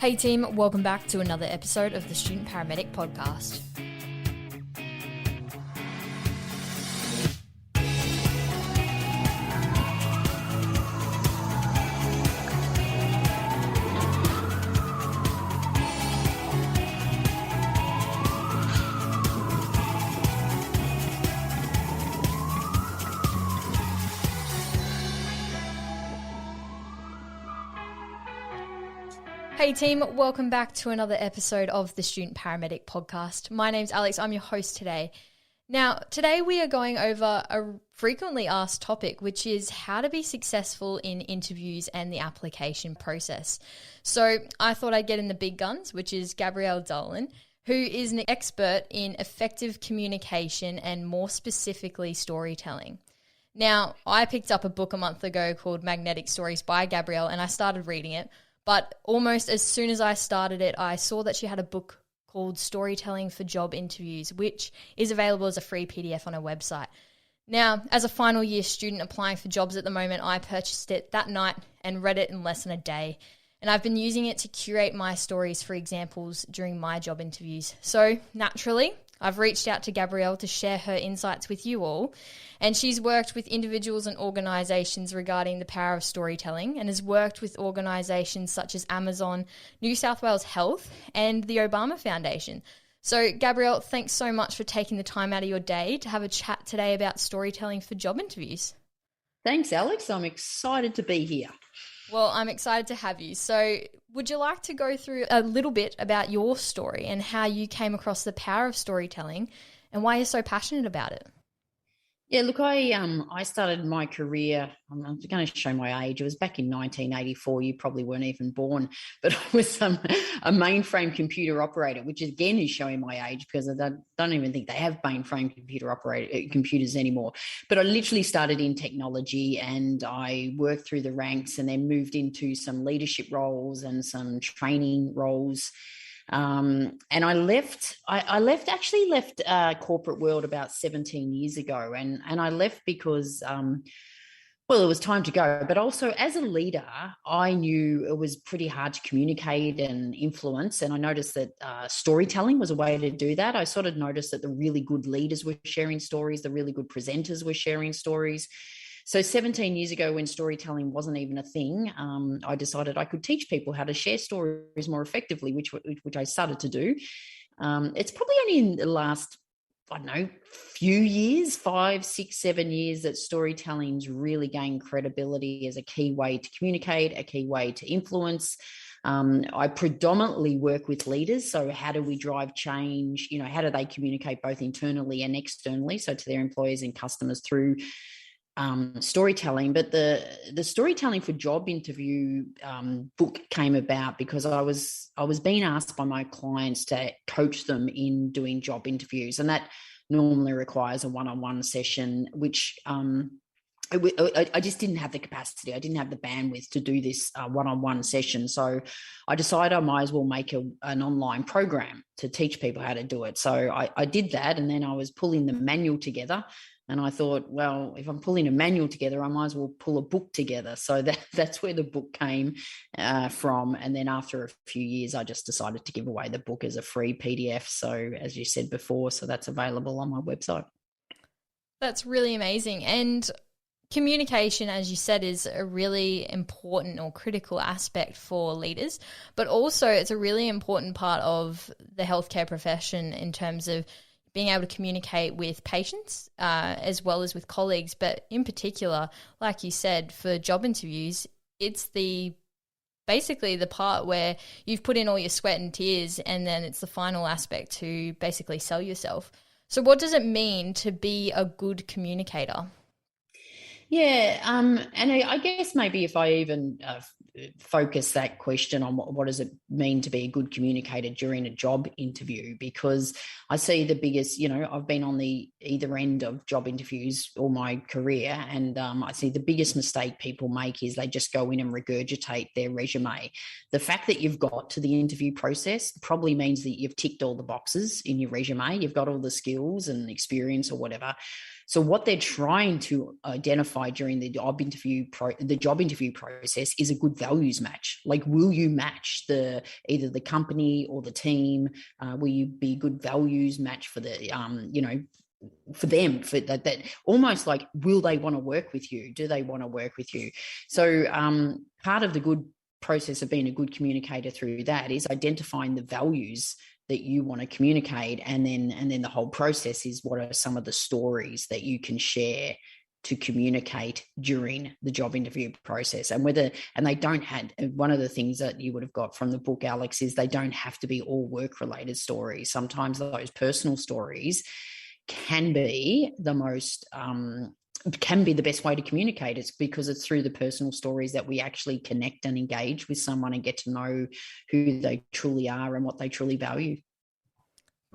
Hey team, welcome back to another episode of the Student Paramedic Podcast. Hey team, welcome back to another episode of the Student Paramedic Podcast. My name's Alex, I'm your host today. Now, today we are going over a frequently asked topic, which is how to be successful in interviews and the application process. So I thought I'd get in the big guns, which is Gabrielle Dolan, who is an expert in effective communication and more specifically storytelling. Now, I picked up a book a month ago called Magnetic Stories by Gabrielle and I started reading it. But almost as soon as I started it, I saw that she had a book called Storytelling for Job Interviews, which is available as a free PDF on her website. Now, as a final year student applying for jobs at the moment, I purchased it that night and read it in less than a day. And I've been using it to curate my stories for examples during my job interviews. So naturally, I've reached out to Gabrielle to share her insights with you all, and she's worked with individuals and organisations regarding the power of storytelling and has worked with organisations such as Amazon, New South Wales Health and the Obama Foundation. So Gabrielle, thanks so much for taking the time out of your day to have a chat today about storytelling for job interviews. Thanks, Alex. I'm excited to be here. Well, I'm excited to have you. So would you like to go through a little bit about your story and how you came across the power of storytelling and why you're so passionate about it? Yeah, look, I started my career, I'm going to show my age. It was back in 1984. You probably weren't even born, but I was a mainframe computer operator, which again is showing my age because I don't even think they have mainframe computers anymore. But I literally started in technology and I worked through the ranks and then moved into some leadership roles and some training roles. And I left corporate world about 17 years ago. And I left because, well, it was time to go. But also as a leader, I knew it was pretty hard to communicate and influence. And I noticed that storytelling was a way to do that. I sort of noticed that the really good leaders were sharing stories, the really good presenters were sharing stories. So 17 years ago, when storytelling wasn't even a thing, I decided I could teach people how to share stories more effectively, which I started to do. It's probably only in the last, few years, 5, 6, 7 years that storytelling's really gained credibility as a key way to communicate, a key way to influence. I predominantly work with leaders. So how do we drive change? How do they communicate both internally and externally? So to their employees and customers through storytelling. But the storytelling for job interview book came about because I was being asked by my clients to coach them in doing job interviews, and that normally requires a one-on-one session, which I just didn't have the capacity. I didn't have the bandwidth to do this one-on-one session. So I decided I might as well make an online program to teach people how to do it. So I did that, and then I was pulling the manual together. And I thought, well, if I'm pulling a manual together, I might as well pull a book together. So that's where the book came from. And then after a few years, I just decided to give away the book as a free PDF. So as you said before, so that's available on my website. That's really amazing. And communication, as you said, is a really important or critical aspect for leaders, but also it's a really important part of the healthcare profession in terms of being able to communicate with patients as well as with colleagues. But in particular, like you said, for job interviews, it's basically the part where you've put in all your sweat and tears, and then it's the final aspect to basically sell yourself. So what does it mean to be a good communicator? Yeah, and I guess maybe if I even focus that question on what does it mean to be a good communicator during a job interview, because I see the biggest, I've been on the either end of job interviews all my career, and I see the biggest mistake people make is they just go in and regurgitate their resume. The fact that you've got to the interview process probably means that you've ticked all the boxes in your resume, you've got all the skills and experience or whatever. So what they're trying to identify during the job interview process is a good values match. Like, will you match either the company or the team? Will you be a good values match for the for them, for that almost like, will they want to work with you? Do they want to work with you? So part of the good process of being a good communicator through that is identifying the values that you want to communicate, and then the whole process is, what are some of the stories that you can share to communicate during the job interview process. And they don't have, one of the things that you would have got from the book, Alex, is they don't have to be all work related stories. Sometimes those personal stories can be the best way to communicate. It's because it's through the personal stories that we actually connect and engage with someone and get to know who they truly are and what they truly value.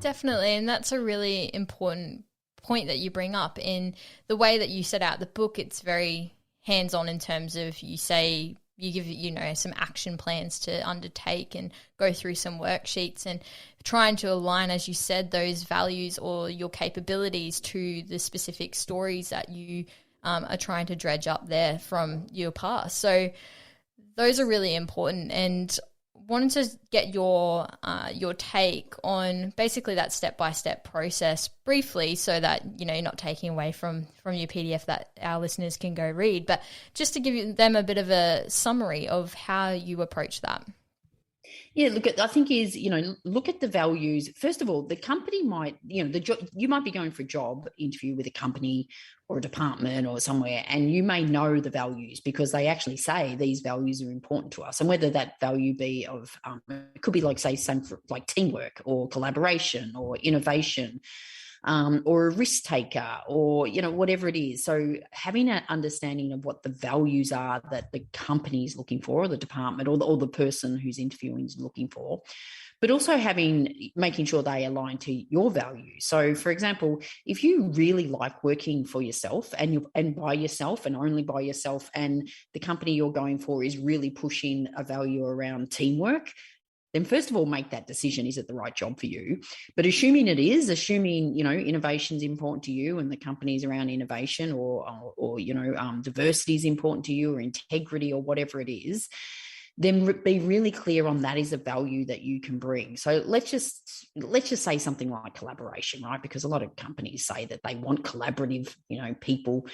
Definitely. And that's a really important point that you bring up. In the way that you set out the book, it's very hands-on in terms of, you say, you give, some action plans to undertake and go through some worksheets, and trying to align, as you said, those values or your capabilities to the specific stories that you are trying to dredge up there from your past. So those are really important, and wanted to get your take on basically that step-by-step process briefly, so that you're not taking away from your PDF that our listeners can go read, but just to give them a bit of a summary of how you approach that. Yeah, I think look at the values. First of all, the company might, you might be going for a job interview with a company or a department or somewhere, and you may know the values because they actually say these values are important to us. And whether that value be of, it could be like, say, some like teamwork or collaboration or innovation, or a risk taker, or whatever it is. So having an understanding of what the values are that the company is looking for, or the department, or the person who's interviewing is looking for, but also making sure they align to your values. So, for example, if you really like working for yourself and by yourself and only by yourself, and the company you're going for is really pushing a value around teamwork, then first of all, make that decision. Is it the right job for you? But assuming innovation is important to you, and the company's around innovation, or diversity is important to you, or integrity, or whatever it is, then be really clear on that is a value that you can bring. So let's just say something like collaboration, right? Because a lot of companies say that they want collaborative, people.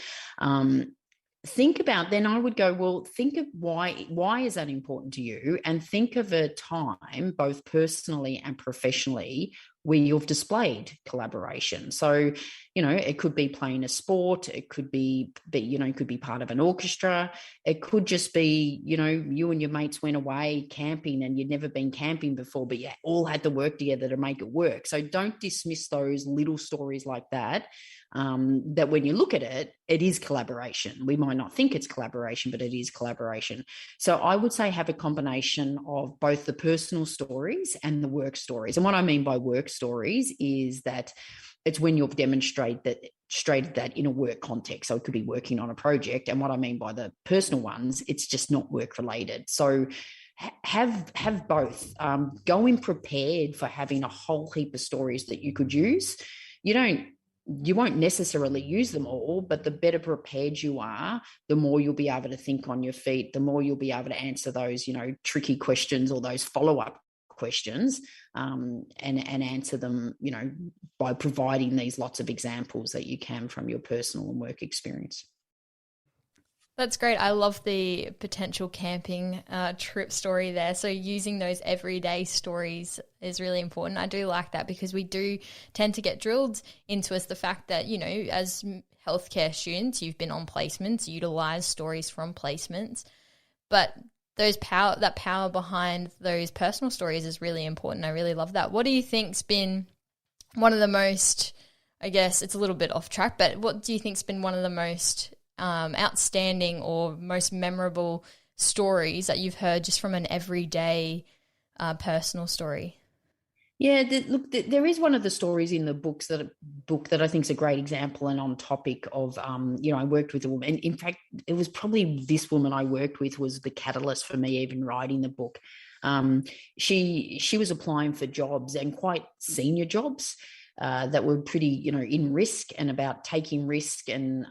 Think about, then I would go, well, think of why is that important to you, and think of a time, both personally and professionally, where you've displayed collaboration. So, it could be playing a sport, it could be it could be part of an orchestra, it could just be, you and your mates went away camping and you'd never been camping before, but you all had to work together to make it work. So don't dismiss those little stories like that. That when you look at it, it is collaboration. We might not think it's collaboration, but it is collaboration. So I would say have a combination of both the personal stories and the work stories. And what I mean by work stories is that it's when you've demonstrated that in a work context. So it could be working on a project. And what I mean by the personal ones, it's just not work related. So have both. Go in prepared for having a whole heap of stories that you could use. You won't necessarily use them all, but the better prepared you are, the more you'll be able to think on your feet, the more you'll be able to answer those, tricky questions or those follow-up questions, and answer them, by providing these lots of examples that you can from your personal and work experience. That's great. I love the potential camping trip story there. So using those everyday stories is really important. I do like that, because we do tend to get drilled into us the fact that, as healthcare students, you've been on placements, utilize stories from placements, but that power behind those personal stories is really important. I really love that. What do you think's been one of the most, I guess it's a little bit off track, but what do you think's been one of the most outstanding or most memorable stories that you've heard just from an everyday personal story? Yeah, there is one of the stories in the book that I think is a great example and on topic of, I worked with a woman. And in fact, it was probably this woman I worked with was the catalyst for me even writing the book. She was applying for jobs, and quite senior jobs. that were pretty, in risk and about taking risk and,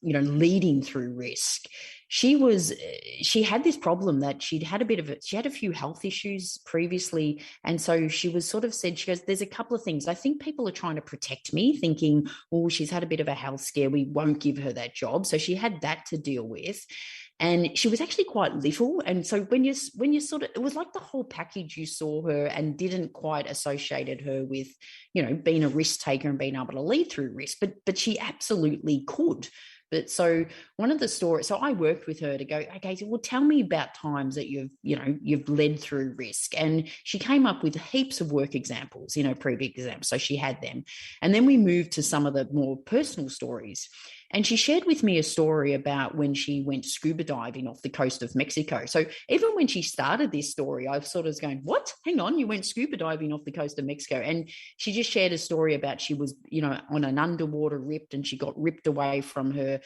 leading through risk. She had this problem that she had a few health issues previously. And so she was sort of said, she goes, there's a couple of things. I think people are trying to protect me, thinking, oh, she's had a bit of a health scare, we won't give her that job. So she had that to deal with. And she was actually quite little. And so when you sort of, it was like the whole package, you saw her and didn't quite associated her with, being a risk taker and being able to lead through risk, but she absolutely could. But so one of the stories, so I worked with her to go, okay, so well, tell me about times that you've led through risk. And she came up with heaps of work examples, previous examples. So she had them. And then we moved to some of the more personal stories. And she shared with me a story about when she went scuba diving off the coast of Mexico. So even when she started this story, I sort of was going, what? Hang on, you went scuba diving off the coast of Mexico. And she just shared a story about she was, on an underwater ripped, and she got ripped away from her,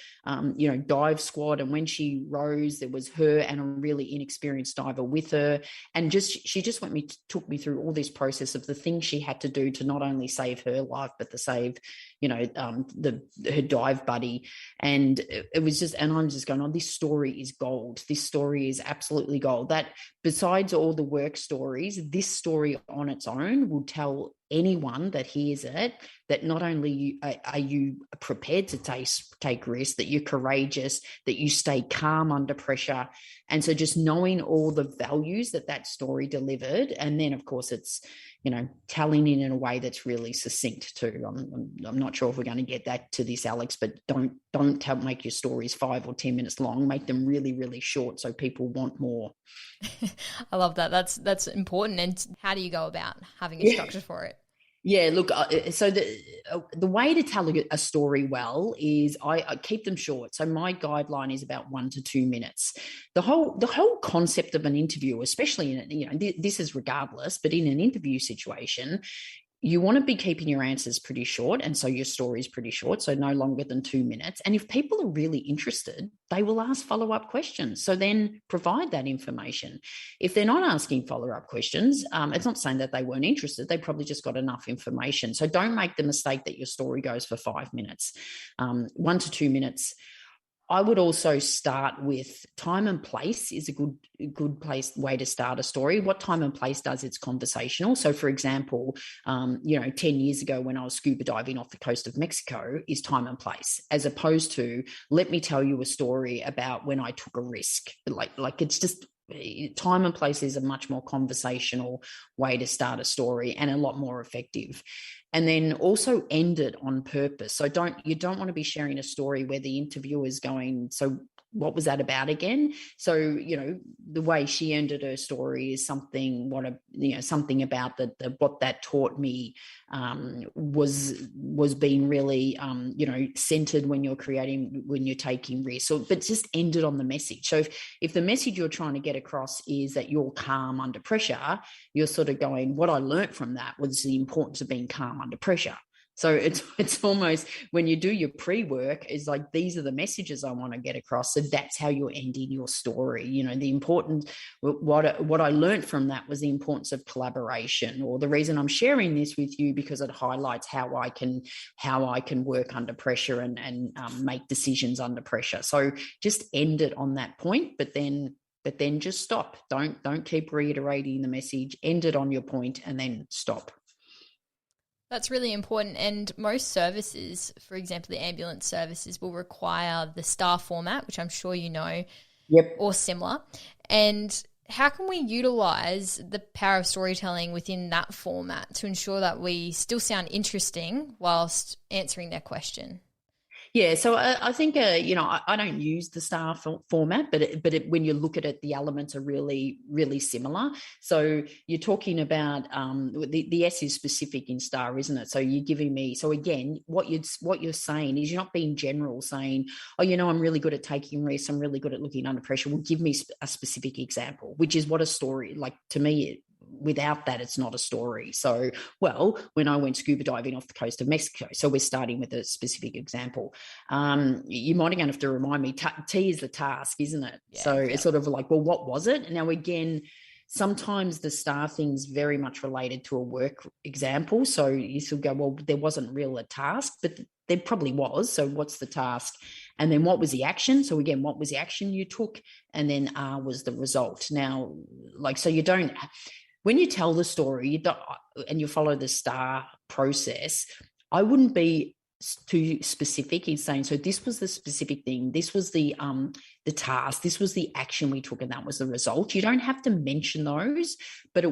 dive squad. And when she rose, there was her and a really inexperienced diver with her. And she just took me through all this process of the things she had to do to not only save her life, but to save, her dive buddy. And it was just, and I'm just going, oh, this story is gold. This story is absolutely gold. That besides all the work stories, this story on its own will tell anyone that hears it that not only are you prepared to take risks, that you're courageous, that you stay calm under pressure. And so just knowing all the values that story delivered, and then of course it's, telling it in a way that's really succinct too. I'm not sure if we're going to get that to this, Alex, but don't make your stories 5 or 10 minutes long. Make them really, really short so people want more. I love that. That's important. And how do you go about having a structure for it? Yeah, look, so the way to tell a story well is I keep them short. So my guideline is about 1 to 2 minutes. The whole concept of an interview, especially in, this is regardless, but in an interview situation, you want to be keeping your answers pretty short. And so your story is pretty short, so no longer than 2 minutes. And if people are really interested, they will ask follow-up questions. So then provide that information. If they're not asking follow-up questions, it's not saying that they weren't interested. They probably just got enough information. So don't make the mistake that your story goes for 5 minutes, 1 to 2 minutes. I would also start with time and place is a good way to start a story. What time and place does, it's conversational. So for example, 10 years ago when I was scuba diving off the coast of Mexico is time and place, as opposed to let me tell you a story about when I took a risk. Like it's just, time and place is a much more conversational way to start a story and a lot more effective. And then also end it on purpose. So you don't want to be sharing a story where the interviewer is going, so what was that about again? So, the way she ended her story is something about what that taught me was being really, centered when you're taking risks. So, but just end it on the message. So if the message you're trying to get across is that you're calm under pressure, you're sort of going, what I learned from that was the importance of being calm under pressure. So it's almost when you do your pre-work, is like, these are the messages I want to get across. So that's how you're ending your story. The important, what I learned from that was the importance of collaboration, or the reason I'm sharing this with you, because it highlights how I can work under pressure and make decisions under pressure. So just end it on that point, but then just stop. Don't keep reiterating the message. End it on your point and then stop. That's really important. And most services, for example, the ambulance services, will require the STAR format, which I'm sure you know, yep, or similar. And how can we utilize the power of storytelling within that format to ensure that we still sound interesting whilst answering their question? Yeah, so I think I don't use the STAR format, but when you look at it, the elements are really, really similar. So you're talking about the S is specific in STAR, isn't it? So you're giving me. So again, what you're saying is, you're not being general, saying, oh, I'm really good at taking risks, I'm really good at looking under pressure. Well, give me a specific example, which is what a story, like, to me, without that, it's not a story. So, well, when I went scuba diving off the coast of Mexico, so we're starting with a specific example. You might have to remind me, T is the task, isn't it? Yeah, so yeah. It's sort of like, well, what was it? Now, again, sometimes the star thing's very much related to a work example. So you still go, well, there wasn't really a task, but there probably was. So what's the task? And then what was the action? So again, what was the action you took? And then was the result. Now, like, so you don't, when you tell the story, you don't, and you follow the star process, I wouldn't be too specific in saying, so this was the specific thing, this was the task, this was the action we took, and that was the result. You don't have to mention those, but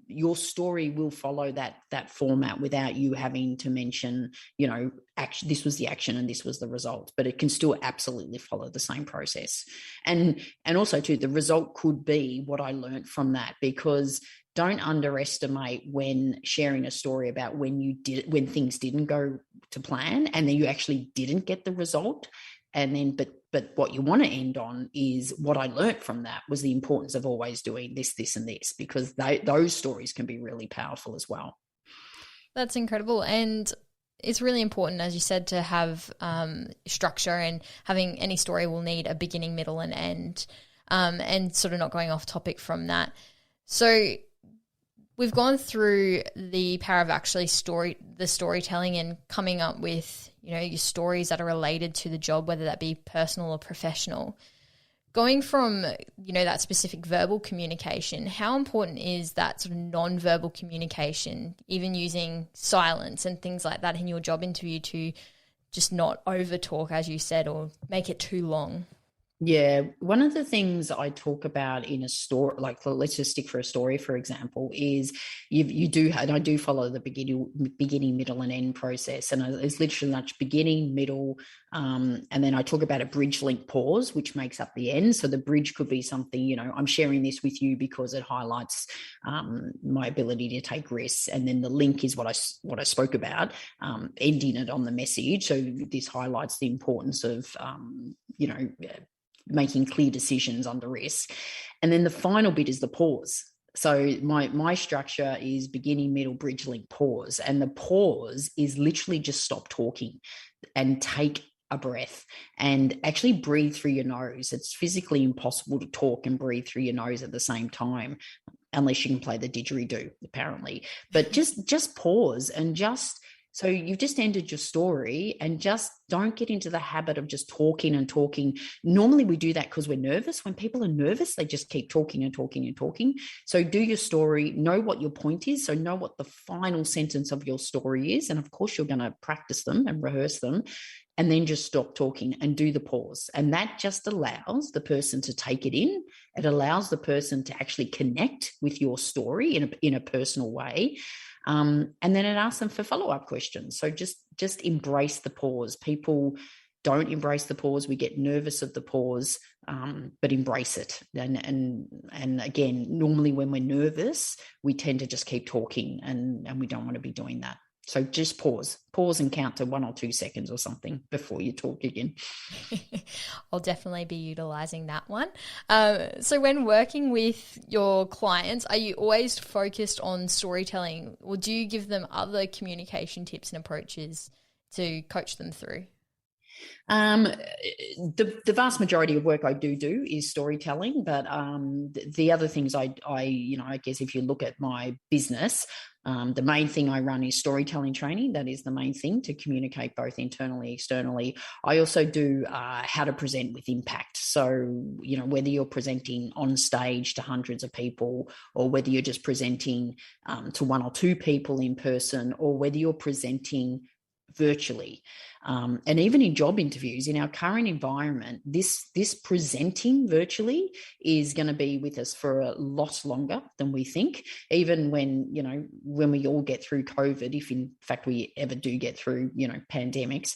your story will follow that format without you having to mention, action, this was the action and this was the result, but it can still absolutely follow the same process. And also too, the result could be what I learned from that, because don't underestimate when sharing a story about when things didn't go to plan and then you actually didn't get the result. And then, but what you want to end on is what I learned from that was the importance of always doing this, this, and this, because those stories can be really powerful as well. That's incredible. And it's really important, as you said, to have structure, and having any story will need a beginning, middle, and end, and sort of not going off topic from that. So we've gone through the power of actually storytelling and coming up with, your stories that are related to the job, whether that be personal or professional. Going from, that specific verbal communication, how important is that sort of non-verbal communication, even using silence and things like that in your job interview to just not over talk, as you said, or make it too long? Yeah, one of the things I talk about in a story, like let's just stick for a story, for example, is you do, and I do follow the beginning, middle, and end process, and it's literally much beginning, middle, and then I talk about a bridge, link, pause, which makes up the end. So the bridge could be something, I'm sharing this with you because it highlights my ability to take risks, and then the link is what I spoke about, ending it on the message. So this highlights the importance of making clear decisions under risk. And then the final bit is the pause. So my structure is beginning, middle, bridge, link, pause. And the pause is literally just stop talking and take a breath and actually breathe through your nose. It's physically impossible to talk and breathe through your nose at the same time, unless you can play the didgeridoo, apparently. But just pause and just... So you've just ended your story, and just don't get into the habit of just talking and talking. Normally we do that because we're nervous. When people are nervous, they just keep talking and talking and talking. So do your story, know what your point is. So know what the final sentence of your story is. And of course, you're going to practice them and rehearse them, and then just stop talking and do the pause. And that just allows the person to take it in. It allows the person to actually connect with your story in a personal way. And then it asks them for follow-up questions. So just embrace the pause. People don't embrace the pause. We get nervous of the pause, but embrace it. And again, normally when we're nervous, we tend to just keep talking, and we don't want to be doing that. So just pause and count to 1 or 2 seconds or something before you talk again. I'll definitely be utilizing that one. So when working with your clients, are you always focused on storytelling, or do you give them other communication tips and approaches to coach them through? The vast majority of work I do is storytelling, but the other things I guess if you look at my business, the main thing I run is storytelling training. That is the main thing to communicate both internally, externally. I also do how to present with impact. So, whether you're presenting on stage to hundreds of people, or whether you're just presenting to 1 or 2 people in person, or whether you're presenting virtually. And even in job interviews, in our current environment, this presenting virtually is going to be with us for a lot longer than we think. Even when we all get through COVID, if in fact we ever do get through, pandemics,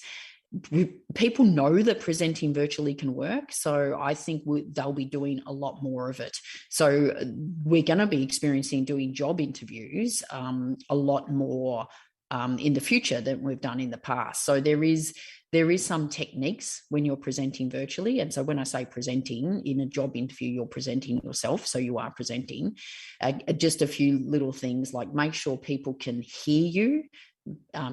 people know that presenting virtually can work. So I think they'll be doing a lot more of it. So we're going to be experiencing doing job interviews a lot more in the future than we've done in the past. So there is some techniques when you're presenting virtually. And so when I say presenting in a job interview, you're presenting yourself. So you are presenting. Just a few little things like make sure people can hear you.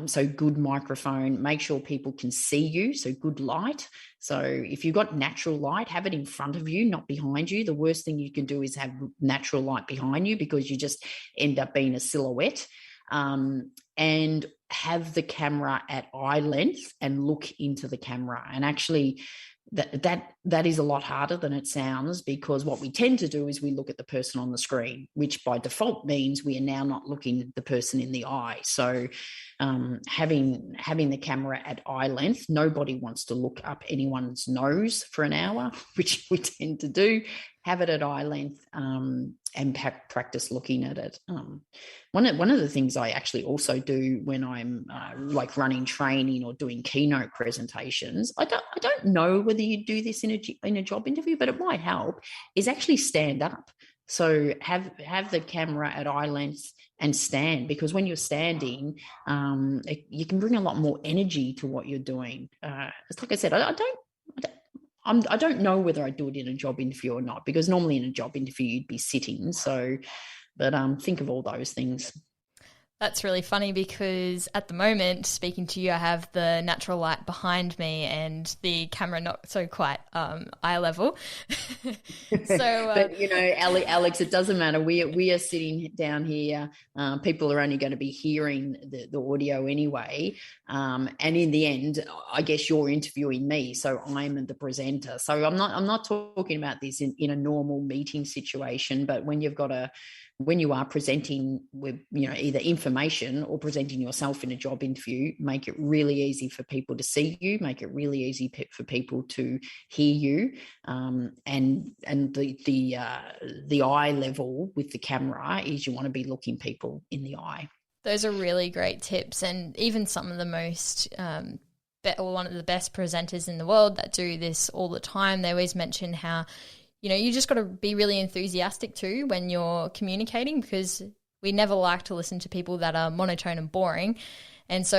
So good microphone, make sure people can see you. So good light. So if you've got natural light, have it in front of you, not behind you. The worst thing you can do is have natural light behind you, because you just end up being a silhouette. And have the camera at eye length and look into the camera. And actually, that is a lot harder than it sounds, because what we tend to do is we look at the person on the screen, which by default means we are now not looking the person in the eye. So having the camera at eye length, nobody wants to look up anyone's nose for an hour, which we tend to do. Have it at eye length, and practice looking at it. One of the things I actually also do when I'm like running training or doing keynote presentations, I don't know whether you do this in a job interview, but it might help, is actually stand up. So have the camera at eye length and stand, because when you're standing, you can bring a lot more energy to what you're doing. It's like I said, I don't know whether I do it in a job interview or not, because normally in a job interview you'd be sitting. So, but think of all those things. That's really funny, because at the moment, speaking to you, I have the natural light behind me and the camera not so quite eye level. So, but Alex, it doesn't matter. We are sitting down here. People are only going to be hearing the audio anyway. And in the end, I guess you're interviewing me, so I'm the presenter. So I'm not talking about this in a normal meeting situation, but when you are presenting with, either information or presenting yourself in a job interview, make it really easy for people to see you, make it really easy for people to hear you. And the eye level with the camera is you want to be looking people in the eye. Those are really great tips. And even some of the most, one of the best presenters in the world that do this all the time, they always mention how, you just got to be really enthusiastic too when you're communicating, because we never like to listen to people that are monotone and boring. And so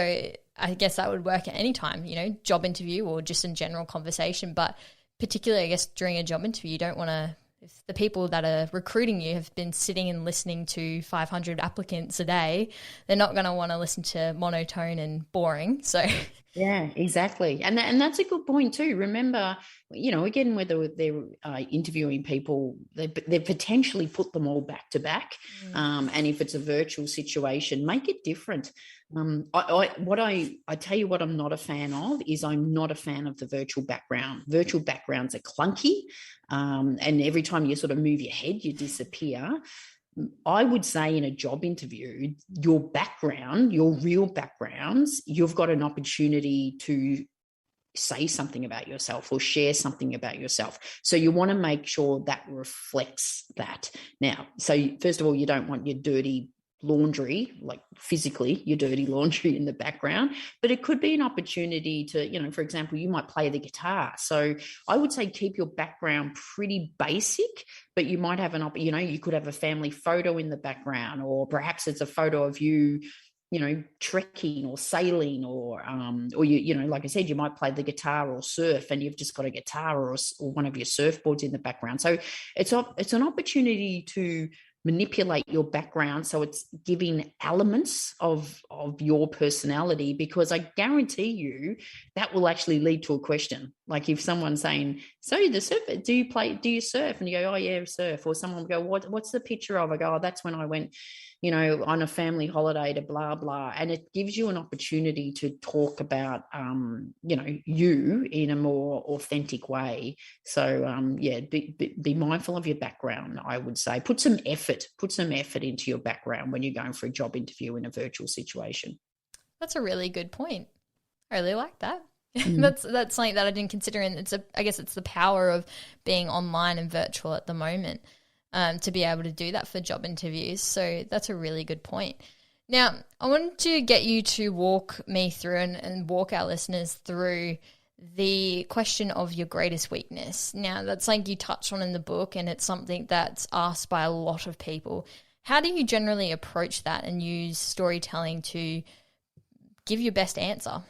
I guess that would work at any time, job interview or just in general conversation. But particularly, I guess, during a job interview, you don't want to, if the people that are recruiting you have been sitting and listening to 500 applicants a day, they're not going to want to listen to monotone and boring. So yeah, exactly. And that's a good point too. Remember, again, whether they're interviewing people, they potentially put them all back to back. And if it's a virtual situation, make it different. I tell you what I'm not a fan of is I'm not a fan of the virtual background. Virtual backgrounds are clunky. And every time you sort of move your head, you disappear. I would say in a job interview, your background, your real backgrounds, you've got an opportunity to say something about yourself or share something about yourself. So you want to make sure that reflects that. Now, so first of all, you don't want your dirty laundry, like physically your dirty laundry in the background, but it could be an opportunity to, for example, you might play the guitar. So I would say keep your background pretty basic, but you might have you could have a family photo in the background, or perhaps it's a photo of you, trekking or sailing, or you like I said, you might play the guitar or surf and you've just got a guitar or one of your surfboards in the background. So it's an opportunity to manipulate your background so it's giving elements of your personality, because I guarantee you that will actually lead to a question. Like if someone's saying, so the surfer, do you surf? And you go, oh yeah, surf. Or someone will go, what's the picture of? I go, oh, that's when I went on a family holiday to blah blah. And it gives you an opportunity to talk about you in a more authentic way. So be mindful of your background. I would say put some effort into your background when you're going for a job interview in a virtual situation. That's a really good point. I really like that. That's something that I didn't consider, and I guess it's the power of being online and virtual at the moment, to be able to do that for job interviews. So that's a really good point. Now, I wanted to get you to walk me through and walk our listeners through the question of your greatest weakness. Now, that's something you touched on in the book, and it's something that's asked by a lot of people. How do you generally approach that and use storytelling to give your best answer?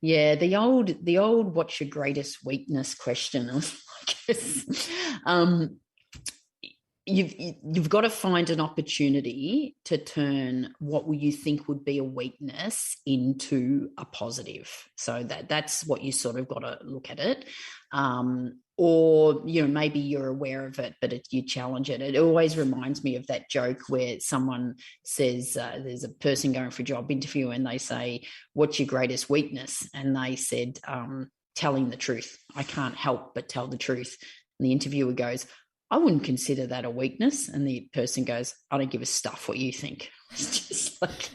Yeah, the old what's your greatest weakness question, I guess. you've got to find an opportunity to turn what you think would be a weakness into a positive. So that's what you sort of got to look at it. Or, maybe you're aware of it, but you challenge it. It always reminds me of that joke where someone says, there's a person going for a job interview and they say, what's your greatest weakness? And they said, telling the truth. I can't help but tell the truth. And the interviewer goes, I wouldn't consider that a weakness. And the person goes, I don't give a stuff what you think. It's just like,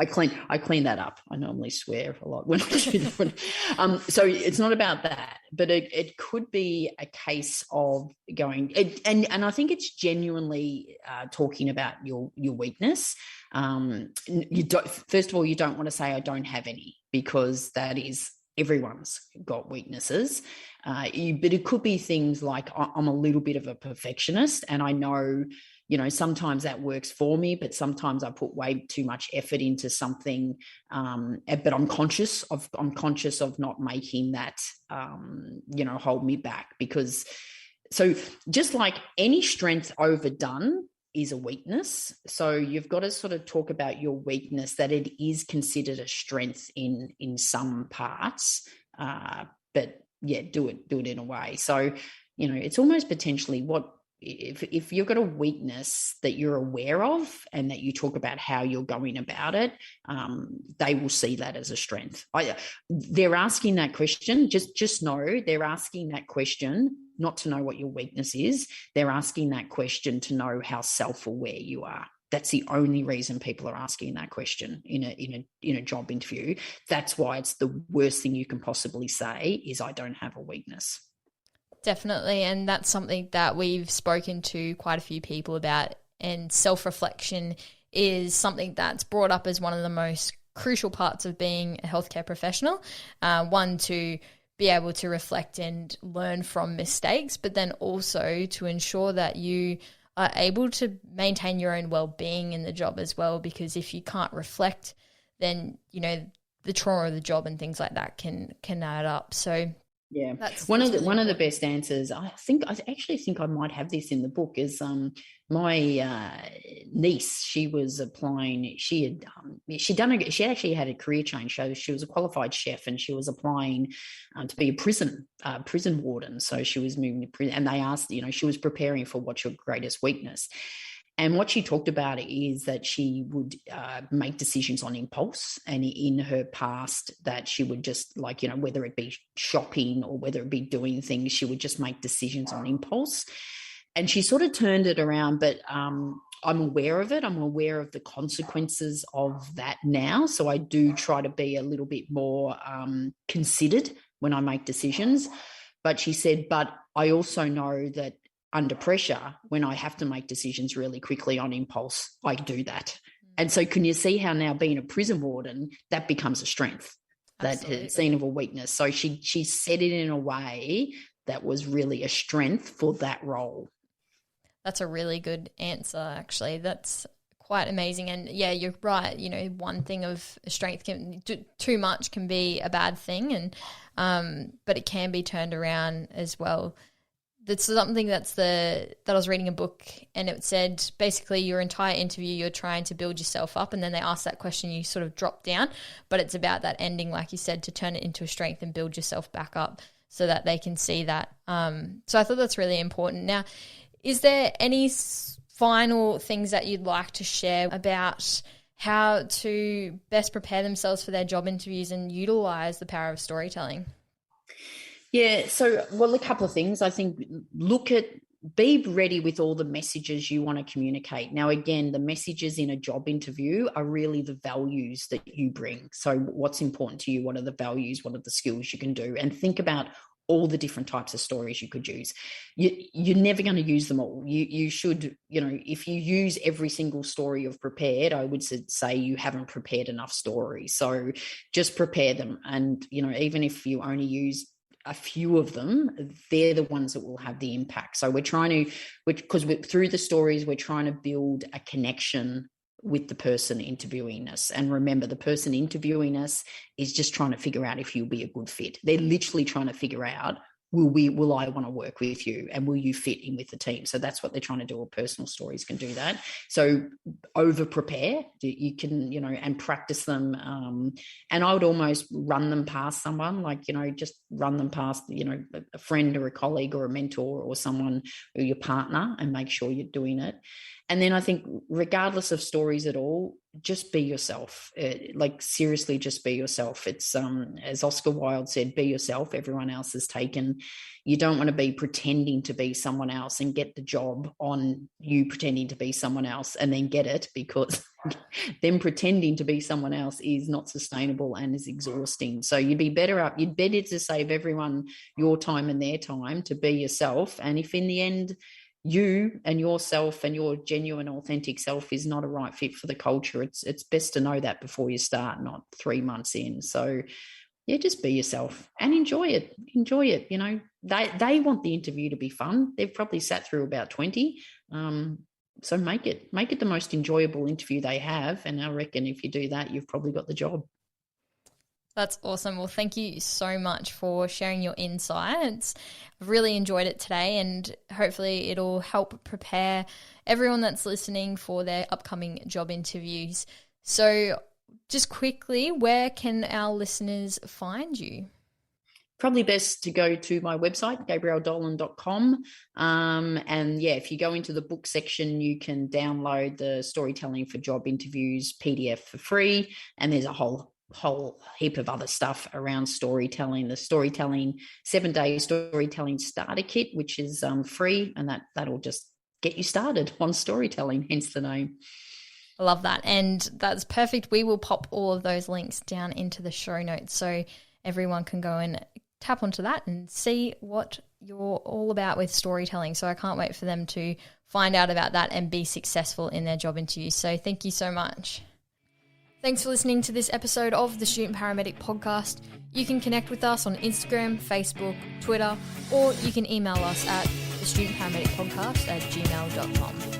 I clean that up. I normally swear a lot when I do that. So it's not about that, but it could be a case of going, and I think it's genuinely talking about your weakness. First of all, you don't want to say I don't have any, because that is, everyone's got weaknesses. But it could be things like I'm a little bit of a perfectionist, and I know, sometimes that works for me, but sometimes I put way too much effort into something. But I'm conscious of not making that, hold me back, because so just like any strength overdone is a weakness. So you've got to sort of talk about your weakness, that it is considered a strength in some parts, but yeah, do it in a way. So, it's almost potentially what, if you've got a weakness that you're aware of and that you talk about how you're going about it, they will see that as a strength. They're asking that question. Just know they're asking that question not to know what your weakness is. They're asking that question to know how self-aware you are. That's the only reason people are asking that question in a job interview. That's why it's the worst thing you can possibly say is, I don't have a weakness. Definitely. And that's something that we've spoken to quite a few people about. And self-reflection is something that's brought up as one of the most crucial parts of being a healthcare professional. One, to be able to reflect and learn from mistakes, but then also to ensure that you are able to maintain your own well-being in the job as well. Because if you can't reflect, then, the trauma of the job and things like that can add up. So yeah, one of the best answers, I actually think I might have this in the book, is my niece. She was applying. She actually had a career change. So she was a qualified chef, and she was applying to be a prison warden. So she was moving to prison, and they asked, she was preparing for what's your greatest weakness. And what she talked about is that she would make decisions on impulse, and in her past that she would just, like, whether it be shopping or whether it be doing things, she would just make decisions on impulse. And she sort of turned it around, but I'm aware of it. I'm aware of the consequences of that now. So I do try to be a little bit more considered when I make decisions. But she said, but I also know that under pressure, when I have to make decisions really quickly on impulse, I do that. And so can you see how now, being a prison warden, that becomes a strength, that it's seen of a weakness. So she said it in a way that was really a strength for that role. That's a really good answer, actually. That's quite amazing. And yeah, you're right. One thing of strength too much can be a bad thing, and but it can be turned around as well. That's something that I was reading a book, and it said basically your entire interview you're trying to build yourself up, and then they ask that question, you sort of drop down, but it's about that ending, like you said, to turn it into a strength and build yourself back up so that they can see that. So I thought that's really important. Now, is there any final things that you'd like to share about how to best prepare themselves for their job interviews and utilize the power of storytelling? Yeah, so, well, a couple of things. I think be ready with all the messages you want to communicate. Now, again, the messages in a job interview are really the values that you bring. So what's important to you? What are the values? What are the skills you can do? And think about all the different types of stories you could use. You're never going to use them all. You should, if you use every single story you've prepared, I would say you haven't prepared enough stories. So just prepare them. And, even if you only use a few of them, they're the ones that will have the impact. So through the stories, we're trying to build a connection with the person interviewing us. And remember, the person interviewing us is just trying to figure out if you'll be a good fit. They're literally trying to figure out will I want to work with you, and will you fit in with the team? So that's what they're trying to do, or personal stories can do that. So over prepare, you can, and practice them. And I would almost run them past someone, like, just run them past, a friend or a colleague or a mentor or someone, or your partner, and make sure you're doing it. And then I think, regardless of stories at all, just be yourself. Like, seriously, just be yourself. It's as Oscar Wilde said, be yourself. Everyone else is taken. You don't want to be pretending to be someone else and get the job on you pretending to be someone else and then get it, because them pretending to be someone else is not sustainable and is exhausting. So you'd better to save everyone your time and their time to be yourself. And if in the end you and yourself and your genuine, authentic self is not a right fit for the culture, it's best to know that before you start, not 3 months in. So yeah, just be yourself and enjoy it. They want the interview to be fun. They've probably sat through about 20. So make it the most enjoyable interview they have. And I reckon if you do that, you've probably got the job. That's awesome. Well, thank you so much for sharing your insights. I've really enjoyed it today, and hopefully it'll help prepare everyone that's listening for their upcoming job interviews. So just quickly, where can our listeners find you? Probably best to go to my website, gabrielledolan.com. And yeah, if you go into the book section, you can download the Storytelling for Job Interviews PDF for free. And there's a whole heap of other stuff around storytelling. The 7-day storytelling starter kit, which is free, and that'll just get you started on storytelling, hence the name. I love that. And that's perfect. We will pop all of those links down into the show notes so everyone can go and tap onto that and see what you're all about with storytelling. So I can't wait for them to find out about that and be successful in their job interviews. So thank you so much. Thanks for listening to this episode of the Student Paramedic Podcast. You can connect with us on Instagram, Facebook, Twitter, or you can email us at thestudentparamedicpodcast@gmail.com.